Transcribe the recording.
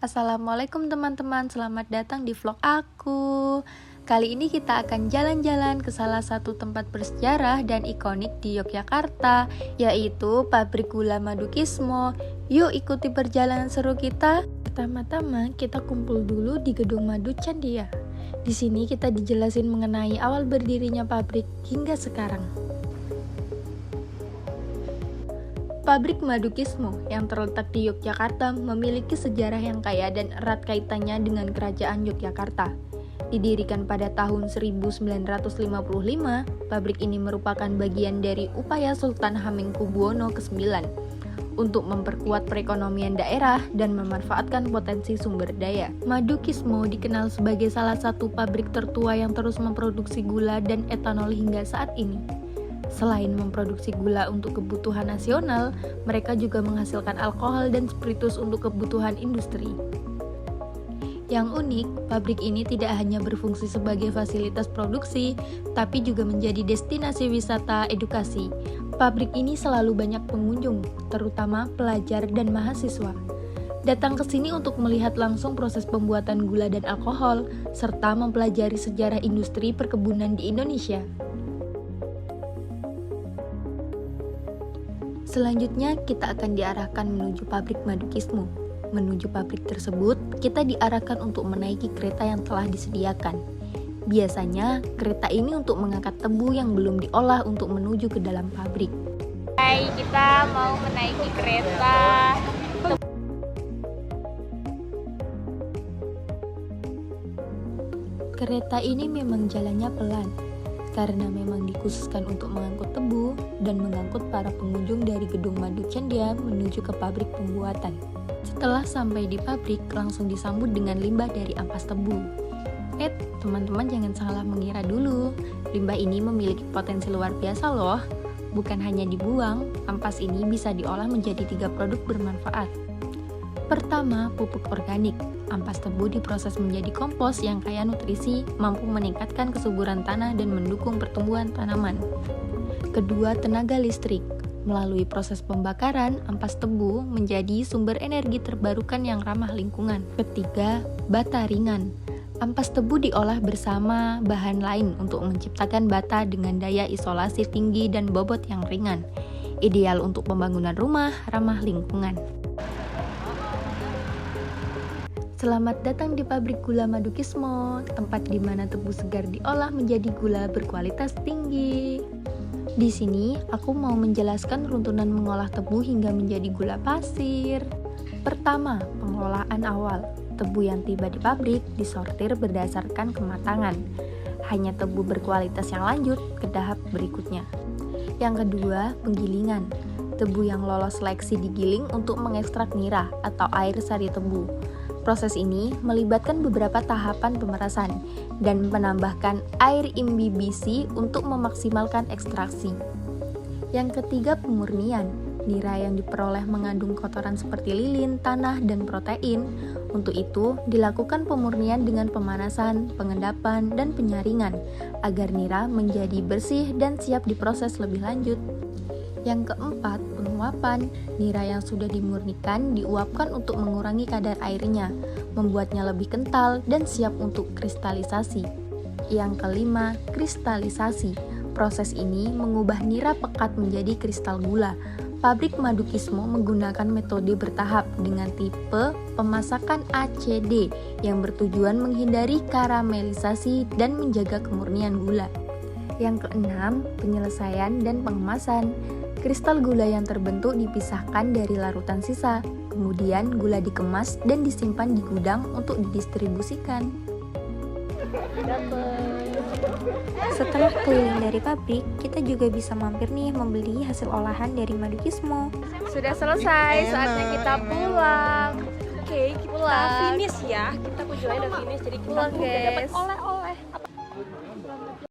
Assalamualaikum teman-teman, selamat datang di vlog aku. Kali ini kita akan jalan-jalan ke salah satu tempat bersejarah dan ikonik di Yogyakarta, yaitu pabrik gula Madu Kismo. Yuk ikuti perjalanan seru kita. Pertama-tama kita kumpul dulu di Gedung Madu Candia. Di sini kita dijelasin mengenai awal berdirinya pabrik hingga sekarang. Pabrik Madu Kismo yang terletak di Yogyakarta memiliki sejarah yang kaya dan erat kaitannya dengan Kerajaan Yogyakarta. Didirikan pada tahun 1955, pabrik ini merupakan bagian dari upaya Sultan Hamengkubuwono ke-9 untuk memperkuat perekonomian daerah dan memanfaatkan potensi sumber daya. Madu Kismo dikenal sebagai salah satu pabrik tertua yang terus memproduksi gula dan etanol hingga saat ini. Selain memproduksi gula untuk kebutuhan nasional, mereka juga menghasilkan alkohol dan spiritus untuk kebutuhan industri. Yang unik, pabrik ini tidak hanya berfungsi sebagai fasilitas produksi, tapi juga menjadi destinasi wisata edukasi. Pabrik ini selalu banyak pengunjung, terutama pelajar dan mahasiswa. Datang ke sini untuk melihat langsung proses pembuatan gula dan alkohol, serta mempelajari sejarah industri perkebunan di Indonesia. Selanjutnya, kita akan diarahkan menuju pabrik Madu Kismo. Menuju pabrik tersebut, kita diarahkan untuk menaiki kereta yang telah disediakan. Biasanya, kereta ini untuk mengangkat tebu yang belum diolah untuk menuju ke dalam pabrik. Hai, kita mau menaiki kereta. Kereta ini memang jalannya pelan, karena memang dikhususkan untuk mengangkut tebu dan mengangkut para pengunjung dari Gedung Madu Candia menuju ke pabrik pembuatan. Setelah sampai di pabrik, langsung disambut dengan limbah dari ampas tebu. Teman-teman jangan salah mengira dulu, limbah ini memiliki potensi luar biasa loh. Bukan hanya dibuang, ampas ini bisa diolah menjadi 3 produk bermanfaat. Pertama, pupuk organik. Ampas tebu diproses menjadi kompos yang kaya nutrisi, mampu meningkatkan kesuburan tanah dan mendukung pertumbuhan tanaman. Kedua, tenaga listrik. Melalui proses pembakaran, ampas tebu menjadi sumber energi terbarukan yang ramah lingkungan. Ketiga, bata ringan. Ampas tebu diolah bersama bahan lain untuk menciptakan bata dengan daya isolasi tinggi dan bobot yang ringan. Ideal untuk pembangunan rumah ramah lingkungan. Selamat datang di pabrik gula Madu Kismo, tempat di mana tebu segar diolah menjadi gula berkualitas tinggi. Di sini, aku mau menjelaskan runtunan mengolah tebu hingga menjadi gula pasir. Pertama, pengolahan awal. Tebu yang tiba di pabrik disortir berdasarkan kematangan. Hanya tebu berkualitas yang lanjut ke tahap berikutnya. Yang kedua, penggilingan. Tebu yang lolos seleksi digiling untuk mengekstrak nira atau air sari tebu. Proses ini melibatkan beberapa tahapan pemerasan dan menambahkan air imbibisi untuk memaksimalkan ekstraksi. Yang ketiga, pemurnian. Nira yang diperoleh mengandung kotoran seperti lilin, tanah, dan protein. Untuk itu, dilakukan pemurnian dengan pemanasan, pengendapan, dan penyaringan agar nira menjadi bersih dan siap diproses lebih lanjut. Yang keempat, penguapan. Nira yang sudah dimurnikan diuapkan untuk mengurangi kadar airnya, membuatnya lebih kental dan siap untuk kristalisasi. Yang kelima, kristalisasi. Proses ini mengubah nira pekat menjadi kristal gula. Pabrik Madu Kismo menggunakan metode bertahap dengan tipe pemasakan ACD yang bertujuan menghindari karamelisasi dan menjaga kemurnian gula. Yang keenam, penyelesaian dan pengemasan. Kristal gula yang terbentuk dipisahkan dari larutan sisa, kemudian gula dikemas dan disimpan di gudang untuk didistribusikan. Setelah keliling dari pabrik, kita juga bisa mampir nih membeli hasil olahan dari Madu Kismo. Sudah selesai, saatnya kita pulang. Oke, kita finish ya. Kita kunjungannya udah finish, jadi kita Pulang, udah dapat guys. oleh-oleh